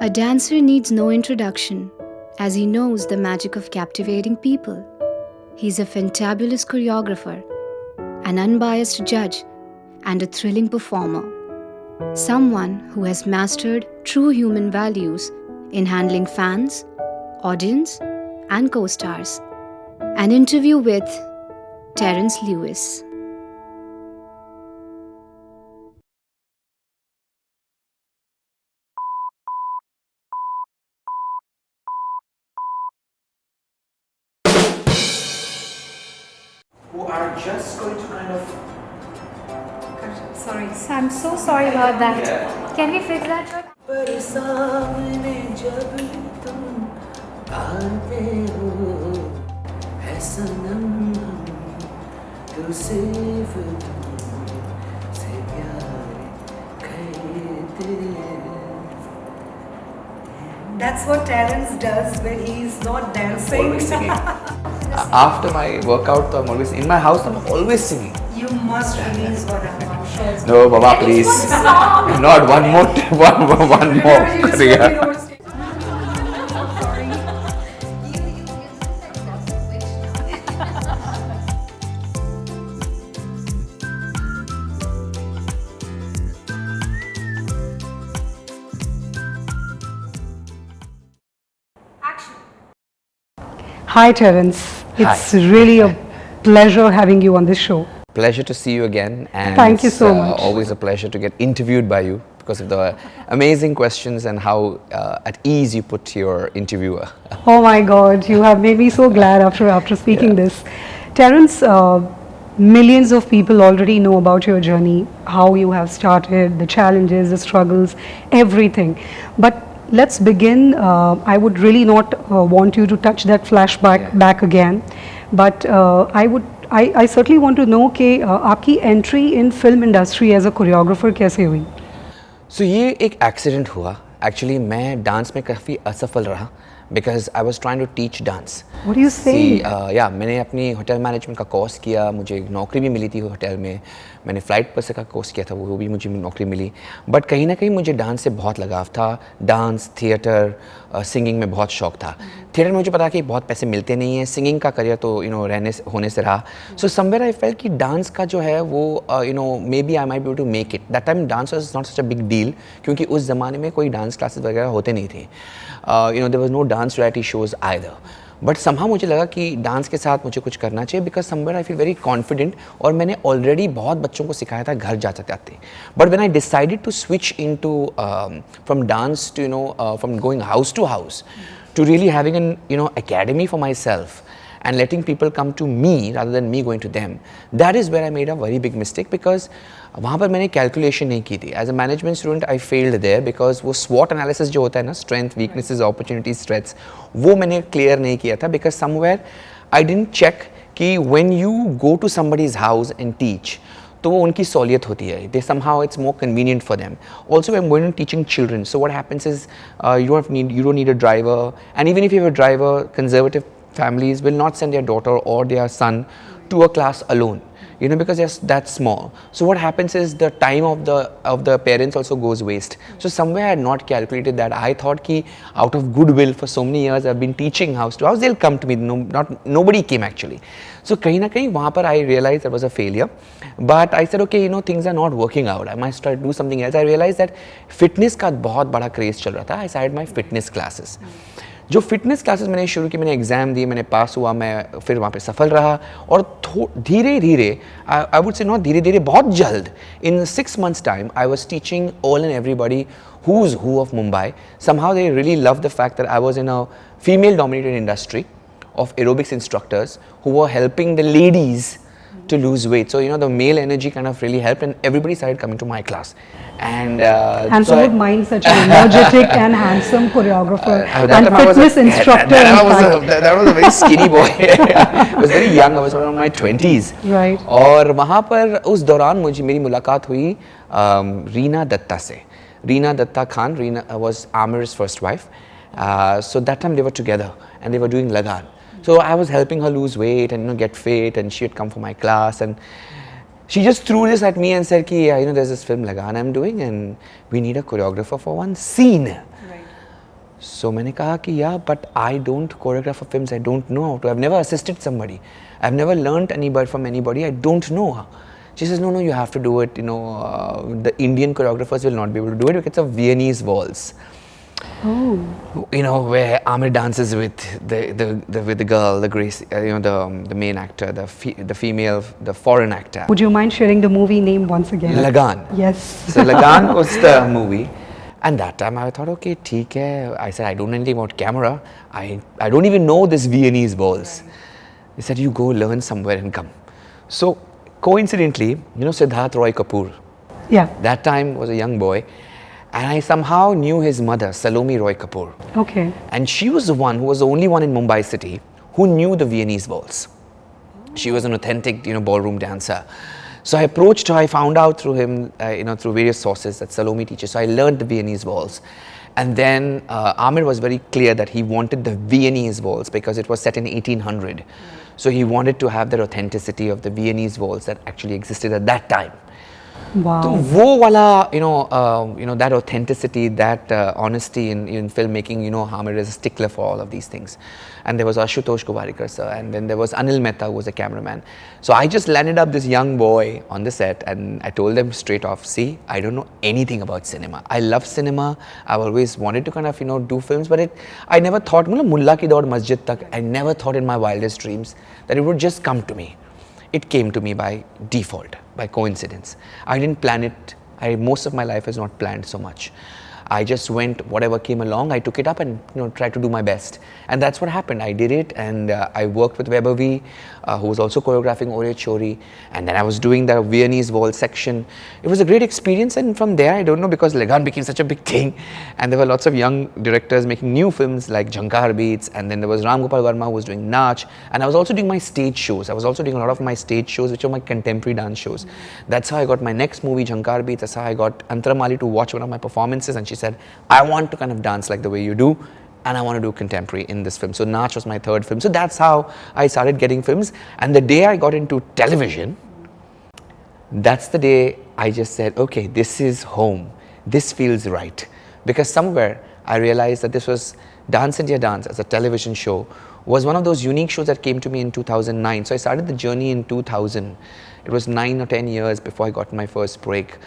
A dancer needs no introduction, as he knows the magic of captivating people. He's a fantabulous choreographer, an unbiased judge, and a thrilling performer. Someone who has mastered true human values in handling fans, audience, and co-stars. An interview with Terence Lewis. Who are just going to kind of... Sorry, I'm so sorry about that. Can we fix that? पर सामने जब तुम आते हो है सनम तो सिर्फ तुमसे प्यार करते That's what Terence does when he's not dancing. always singing. After my workout, I'm always in my house. I'm always singing. You must release one of our shows. No, Baba, please. Not one more. One more. Yeah. Hi Terence, it's really a pleasure having you on this show. Pleasure to see you again, and Thank you so much. Always a pleasure to get interviewed by you because of the amazing questions and how at ease you put your interviewer. Oh my God, you have made me so glad after speaking this. Terence, millions of people already know about your journey, how you have started, the challenges, the struggles, everything. But let's begin. I would really not want you to touch that flashback back again, but I certainly want to know कि आपकी entry in film industry as a choreographer कैसे हुई? So ये एक accident हुआ. Actually मैं dance में काफ़ी असफल रहा because I was trying to teach dance. What are you saying? या मैंने अपनी होटल मैनेजमेंट का कोर्स किया, मुझे एक नौकरी भी मिली थी होटल में. मैंने फ्लाइट पर से का कोर्स किया था, वो भी मुझे नौकरी मिली. बट कहीं ना कहीं मुझे डांस से बहुत लगाव था. डांस, थिएटर, सिंगिंग में बहुत शौक था. थिएटर में मुझे पता कि बहुत पैसे मिलते नहीं हैं. सिंगिंग का करियर तो होने से रहा. सो समवेयर आई फेल्ट कि डांस का जो है वो maybe I might be able to make it. That time dance was not such a big deal क्योंकि उस ज़माने में कोई डांस क्लासेस वगैरह होते नहीं थे. There was no dance reality shows either. But somehow मुझे लगा कि डांस के साथ मुझे कुछ करना चाहिए because somewhere I feel very confident और मैंने ऑलरेडी बहुत बच्चों को सिखाया था घर जाते जाते. But when I decided to switch into from dance to from going house to really having an academy for myself and letting people come to me rather than me going to them, that is where I made a very big mistake because वहाँ पर मैंने calculation नहीं की थी. As a management student I failed there because वो SWOT analysis जो होता है ना, strength, weaknesses, opportunities, threats, वो मैंने clear नहीं किया था because somewhere I didn't check कि when you go to somebody's house and teach तो वो उनकी सहूलियत होती है. They somehow it's more convenient for them. Also, I'm going to teaching children. So what happens is you don't need a driver, and even if you have a driver, conservative families will not send their daughter or their son to a class alone. Because they're that small. So what happens is the time of the parents also goes waste. So somewhere I had not calculated that. I thought ki out of goodwill for so many years I've been teaching house to house, they'll come to me. Nobody came actually. So kahin na kahin wahan par I realized that was a failure. But I said okay, things are not working out. I must try to do something else. I realized that fitness का बहुत बड़ा craze चल रहा था. I started my fitness classes. जो fitness classes मैंने शुरू की, मैंने एग्ज़ाम दिए, मैंने पास हुआ, मैं फिर वहाँ पे सफल रहा और धीरे धीरे आई वुड से नॉट धीरे धीरे बहुत जल्द इन 6 months time I was teaching all and everybody who's who of Mumbai. Somehow they really loved the fact that I was in a female dominated industry of aerobics instructors who were helping the ladies to lose weight. So the male energy kind of really helped and everybody started coming to my class. And so would mind such an energetic and handsome choreographer and fitness instructor. That was a very skinny boy. I was very young. I was around my 20s. Right. और वहाँ पर उस दौरान मेरी मुलाकात हुई रीना दत्ता से. Reena Datta Khan, Reena was Amir's first wife. So that time they were together and they were doing Lagan. So I was helping her lose weight and get fit, and she had come for my class and she just threw this at me and said, there's this film Lagan I'm doing and we need a choreographer for one scene. Right. So मैंने कहा कि yeah, but I don't choreograph for films. I don't know how to. I've never assisted somebody. I've never learned anybody from anybody. I don't know. She says, no, you have to do it. The Indian choreographers will not be able to do it because it's a Viennese waltz. Oh. Where Amir dances with with the girl, the Grace, the main actor, the female, the foreign actor. Would you mind sharing the movie name once again? Lagan. Yes. So Lagan was the movie. And that time I thought, okay, theek hai. I said, I don't know anything about camera. I don't even know this Viennese waltz. He said, you go learn somewhere and come. So coincidentally, Siddharth Roy Kapoor, Yeah. that time was a young boy. And I somehow knew his mother, Salome Roy Kapoor. Okay. And she was the one who was the only one in Mumbai city who knew the Viennese waltz. She was an authentic, ballroom dancer. So I approached her. I found out through him, through various sources that Salome teaches. So I learned the Viennese waltz. And then Amir was very clear that he wanted the Viennese waltz because it was set in 1800. So he wanted to have that authenticity of the Viennese waltz that actually existed at that time. Wow. So वो वाला, that authenticity, that honesty in filmmaking, Amir is a stickler for all of these things. And there was Ashutosh Kuvarikar sir, and then there was Anil Mehta who was a cameraman. So I just landed up this young boy on the set, and I told them straight off, see, I don't know anything about cinema. I love cinema. I've always wanted to kind of, do films, but I never thought, Mulla ki daud masjid tak, I never thought in my wildest dreams that it would just come to me. It came to me by default, by coincidence. I didn't plan it. Most of my life is not planned so much. I just went, whatever came along, I took it up and tried to do my best. And that's what happened. I did it, and I worked with Bhairavi, who was also choreographing Ore Chori, and then I was doing the Viennese waltz section. It was a great experience, and from there, I don't know, because Lagan became such a big thing, and there were lots of young directors making new films like Jhankar Beats, and then there was Ram Gopal Verma who was doing Nach, and I was also doing my stage shows. I was also doing a lot of my stage shows, which are my contemporary dance shows. That's how I got my next movie, Jhankar Beats. That's how I got Antara Mali to watch one of my performances, and she said, I want to kind of dance like the way you do, and I want to do contemporary in this film. So Nach was my third film. So that's how I started getting films. And the day I got into television, that's the day I just said, okay, this is home. This feels right. Because somewhere I realized that this was Dance India Dance as a television show was one of those unique shows that came to me in 2009. So I started the journey in 2000. It was 9 or 10 years before I got my first break,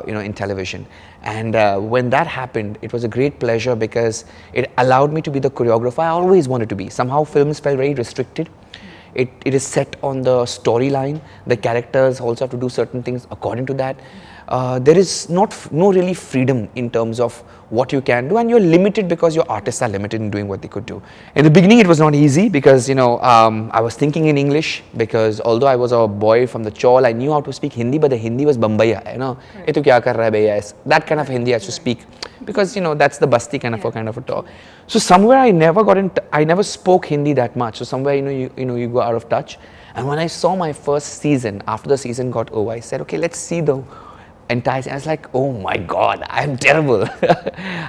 in television. And when that happened, it was a great pleasure because it allowed me to be the choreographer I always wanted to be. Somehow films felt very restricted. It is set on the storyline. The characters also have to do certain things according to that. There is no really freedom in terms of what you can do, and you're limited because your artists are limited in doing what they could do. In the beginning, it was not easy because I was thinking in English, because although I was a boy from the Chawl, I knew how to speak Hindi, but the Hindi was Bombaya, "Ye tu kya kar raha hai bhaiya?" That kind of Hindi I had to speak because that's the basti kind of a talk. So somewhere I never spoke Hindi that much. So somewhere you go out of touch. And when I saw my first season, after the season got over, I said, okay, let's see the entire season. I was like, oh my God, I'm terrible.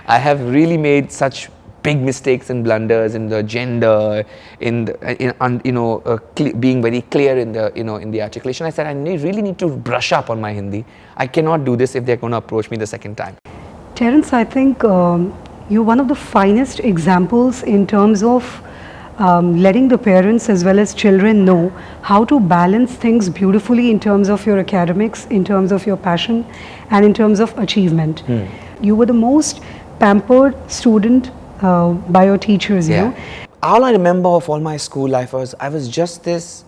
I have really made such big mistakes and blunders in the gender, being very clear in the articulation. I said, I really need to brush up on my Hindi. I cannot do this if they're going to approach me the second time. Terence, I think you're one of the finest examples in terms of letting the parents as well as children know how to balance things beautifully in terms of your academics, in terms of your passion, and in terms of achievement. You were the most pampered student by your teachers, you know. All I remember of all my school life was I was just this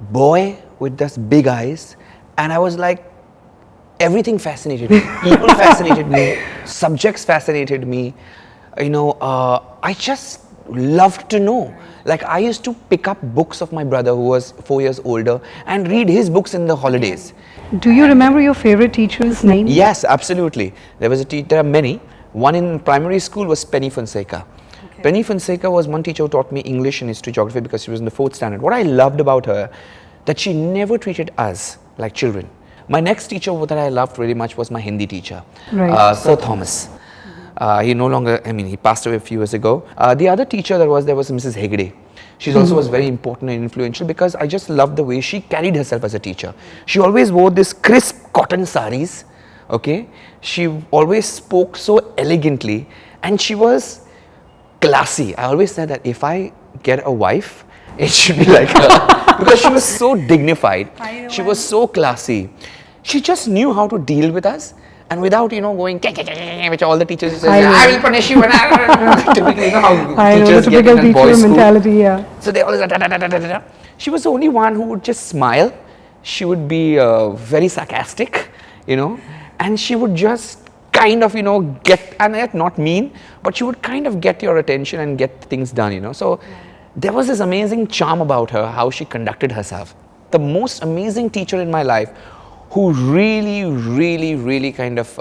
boy with this big eyes, and I was like, everything fascinated me. People fascinated me. Subjects fascinated me. I just loved to know. Like, I used to pick up books of my brother who was 4 years older and read his books in the holidays. Do you remember your favorite teacher's name? Yes, absolutely. There are many. One in primary school was Penny Fonseca. Okay. Penny Fonseca was one teacher who taught me English and history, geography, because she was in the 4th standard. What I loved about her, that she never treated us like children. My next teacher that I loved very much was my Hindi teacher, right. Sir Thomas. He no longer, he passed away a few years ago. The other teacher there was Mrs. Hegde. She also was very important and influential because I just loved the way she carried herself as a teacher. She always wore this crisp cotton saris, okay? She always spoke so elegantly, and she was classy. I always said that if I get a wife, it should be like her. Because she was so dignified. She was so classy. She just knew how to deal with us. And without, going, which all the teachers say, I will punish you. And typically, how teachers get in a boys' school. Mentality, yeah. So they always, She was the only one who would just smile. She would be very sarcastic, and she would just kind of, get, and yet not mean, but she would kind of get your attention and get things done, So there was this amazing charm about her, how she conducted herself. The most amazing teacher in my life, who really, really, really kind of,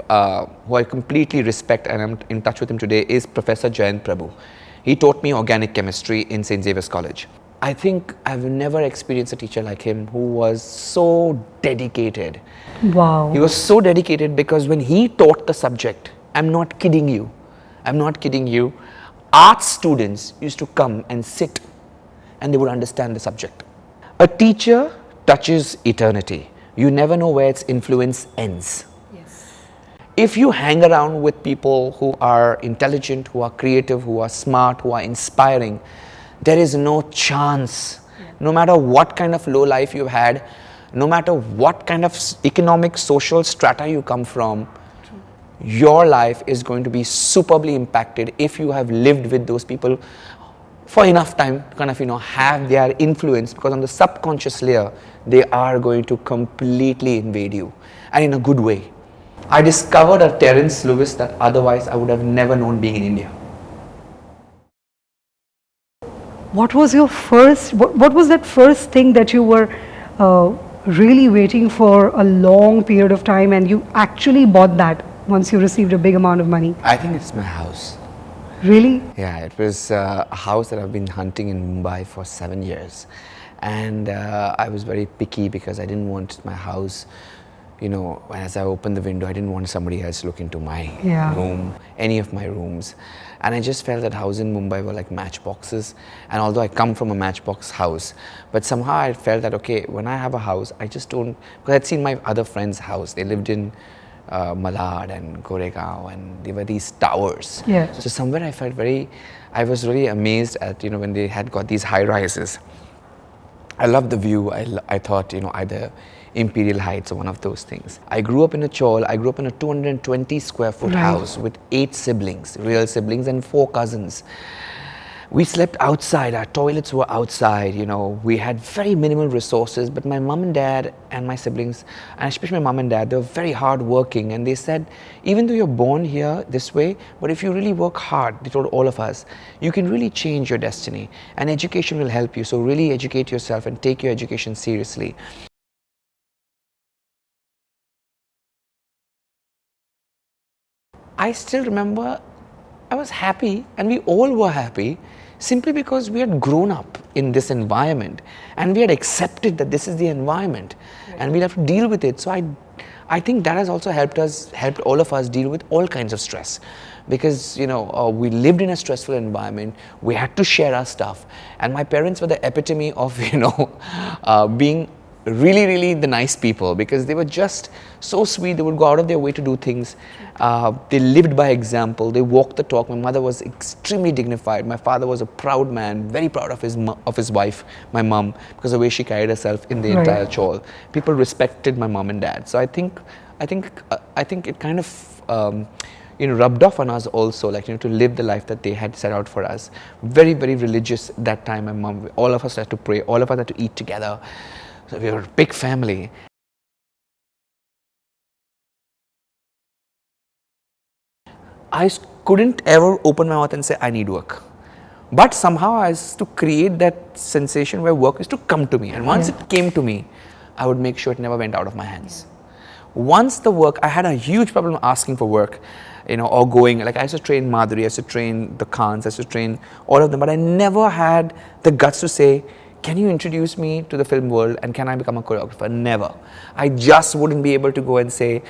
who I completely respect and I'm in touch with him today, is Professor Jayant Prabhu. He taught me organic chemistry in St. Xavier's College. I think I've never experienced a teacher like him who was so dedicated. Wow. He was so dedicated because when he taught the subject, I'm not kidding you, art students used to come and sit and they would understand the subject. A teacher touches eternity. You never know where its influence ends. Yes. If you hang around with people who are intelligent, who are creative, who are smart, who are inspiring, there is no chance, no matter what kind of low life you've had, no matter what kind of economic, social strata you come from, your life is going to be superbly impacted if you have lived with those people for enough time to kind of, have their influence, because on the subconscious layer, they are going to completely invade you, and in a good way. I discovered a Terence Lewis that otherwise I would have never known being in India. What was your first, what was that first thing that you were really waiting for a long period of time and you actually bought that once you received a big amount of money? I think it's my house. Really? Yeah, it was a house that I've been hunting in Mumbai for 7 years. And I was very picky because I didn't want my house, as I opened the window, I didn't want somebody else to look into my room, any of my rooms. And I just felt that houses in Mumbai were like matchboxes. And although I come from a matchbox house, but somehow I felt that, okay, when I have a house, I just don't, because I'd seen my other friends' house. They lived in Malad and Goregaon, and they were these towers. Yeah. So somewhere I felt I was really amazed at, when they had got these high rises. I loved the view. I thought, either Imperial Heights or one of those things. I grew up in a chawl. I grew up in a 220 square foot house with 8 siblings, real siblings, and 4 cousins. We slept outside, our toilets were outside, we had very minimal resources, but my mom and dad and my siblings, and especially my mom and dad, they were very hard working, and they said, even though you're born here this way, but if you really work hard, they told all of us, you can really change your destiny, and education will help you, so really educate yourself and take your education seriously. I still remember I was happy, and we all were happy, simply because we had grown up in this environment and we had accepted that this is the environment and we'll have to deal with it. So I think that has also helped all of us deal with all kinds of stress, because we lived in a stressful environment. We had to share our stuff, and my parents were the epitome of being really, really the nice people, because they were just so sweet. They would go out of their way to do things. They lived by example. They walked the talk. My mother was extremely dignified. My father was a proud man, very proud of his wife, my mom, because of the way she carried herself in the entire chawl. People respected my mom and dad. So I think it kind of rubbed off on us also, to live the life that they had set out for us. Very, very religious that time. My mom, all of us had to pray. All of us had to eat together. So we were a big family. I couldn't ever open my mouth and say, I need work. But somehow I used to create that sensation where work is to come to me. And once it came to me, I would make sure it never went out of my hands. Once the work, I had a huge problem asking for work, or going. Like I used to train Madhuri, I used to train the Khans, I used to train all of them. But I never had the guts to say, can you introduce me to the film world and can I become a choreographer? Never. I just wouldn't be able to go and say,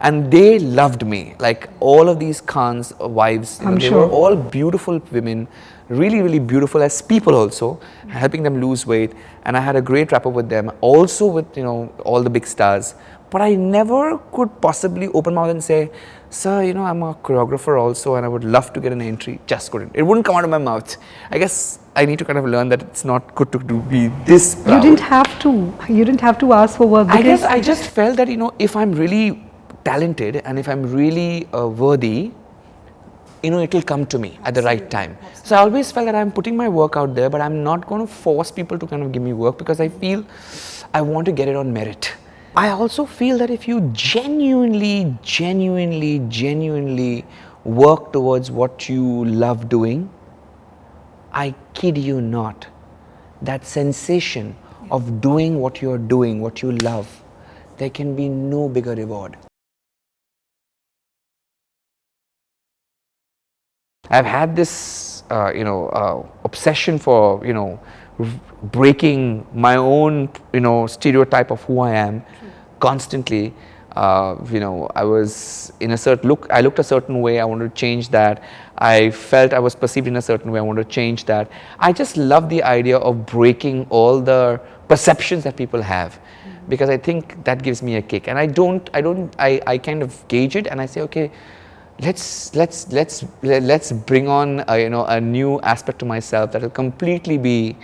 and they loved me. Like all of these Khans' wives, I'm they sure. were all beautiful women, really, really beautiful as people also, helping them lose weight. And I had a great rapport with them, also with, you know, all the big stars. But I never could possibly open my mouth and say, sir, you know, I'm a choreographer also and I would love to get an entry. Just couldn't. It wouldn't come out of my mouth. I guess I need to kind of learn that it's not good to be this proud. You didn't have to. You didn't have to ask for work I because guess I just felt that, you know, if I'm really talented and if I'm really worthy, you know, it will come to me at the right time. So I always felt that I'm putting my work out there, but I'm not going to force people to kind of give me work because I feel I want to get it on merit. I also feel that if you genuinely work towards what you love doing, I kid you not, that sensation of doing what you're doing, what you love, there can be no bigger reward. I've had this, obsession for, you know, breaking my own, you know, stereotype of who I am constantly. I was in a certain look, I looked a certain way, I wanted to change that. I felt I was perceived in a certain way, I wanted to change that. I just love the idea of breaking all the perceptions that people have, because I think that gives me a kick. And I kind of gauge it and I say, okay, let's bring on a new aspect to myself that will completely be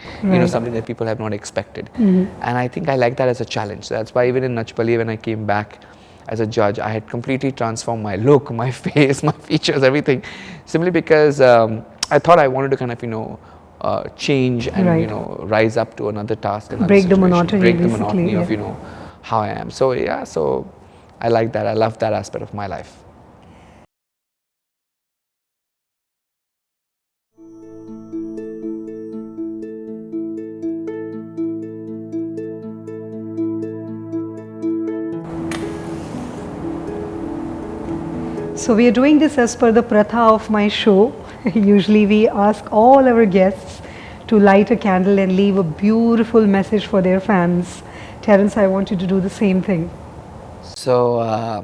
something that people have not expected. And I think I like that as a challenge. That's why even in Nachpali, when I came back as a judge, I had completely transformed my look, my face, my features, everything, simply because I thought I wanted to kind of change and rise up to another task, another break the situation, monotony, break the basically, monotony of yeah. how I am. So yeah, so I like that. I love that aspect of my life. So we are doing this as per the pratha of my show. Usually we ask all our guests to light a candle and leave a beautiful message for their fans. Terence, I want you to do the same thing. So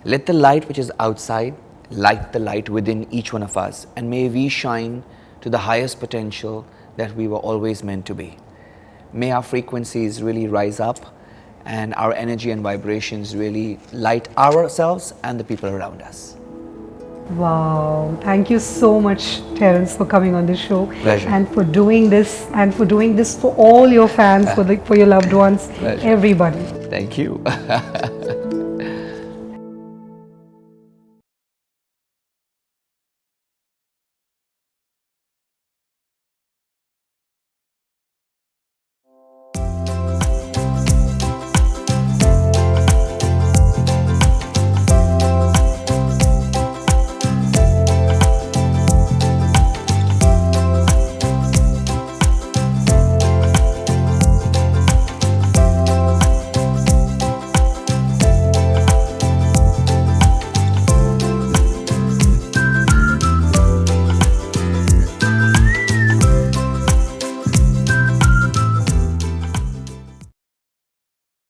let the light which is outside light the light within each one of us, and may we shine to the highest potential that we were always meant to be. May our frequencies really rise up and our energy and vibrations really light ourselves and the people around us. Wow, thank you so much, Terence, for coming on this show. Pleasure. And for doing this, for all your fans, for your loved ones, Pleasure. everybody. Thank you.